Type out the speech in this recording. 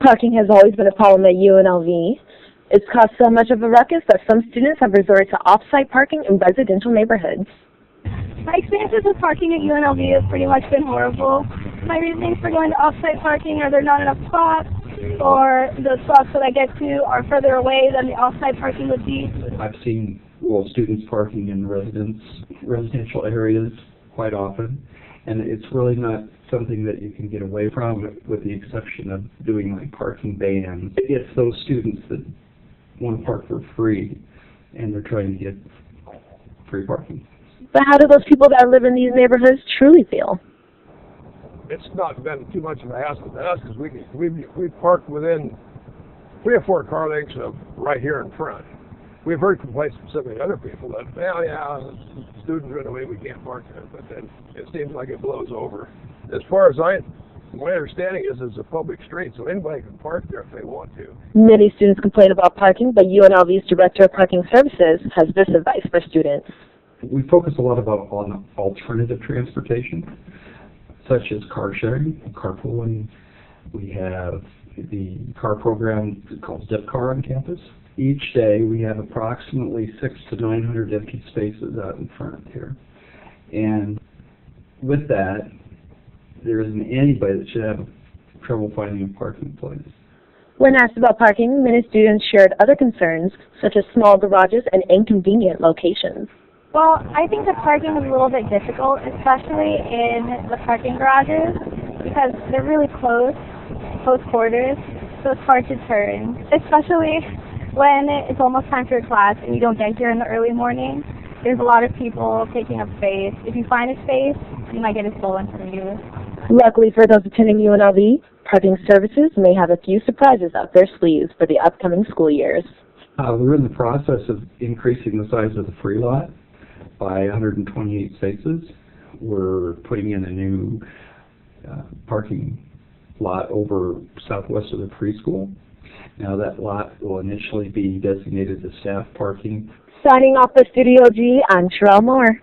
Parking has always been a problem at UNLV. It's caused so much of a ruckus that some students have resorted to off-site parking in residential neighborhoods. My experiences with parking at UNLV have pretty much been horrible. My reasonings for going to off-site parking are there not enough spots, or the spots that I get to are further away than the off-site parking would be. I've seen students parking in residential areas quite often, and it's really not something that you can get away from, with the exception of doing like parking bans. It's those students that want to park for free, and they're trying to get free parking. But how do those people that live in these neighborhoods truly feel? It's not been too much of a hassle to us because we park within 3 or 4 car lengths of right here in front. We've heard complaints from some of the other people that, well, yeah, students run away, we can't park there, but then it seems like it blows over. As far as my understanding is it's a public street, so anybody can park there if they want to. Many students complain about parking, but UNLV's Director of Parking Services has this advice for students. We focus a lot on alternative transportation, such as car sharing, carpooling. We have the car program called Zip Car on campus. Each day we have approximately 600 to 900 empty spaces out in front here. And with that, there isn't anybody that should have trouble finding a parking place. When asked about parking, many students shared other concerns, such as small garages and inconvenient locations. Well, I think that parking is a little bit difficult, especially in the parking garages, because they're really close quarters, so it's hard to turn, especially when it's almost time for class and you don't get here in the early morning. There's a lot of people taking up space. If you find a space, you might get it stolen from you. Luckily for those attending UNLV, Parking Services may have a few surprises up their sleeves for the upcoming school years. We're in the process of increasing the size of the free lot by 128 spaces. We're putting in a new parking lot over southwest of the preschool. Now that lot will initially be designated as staff parking. Signing off for Studio G, I'm Sherelle Moore.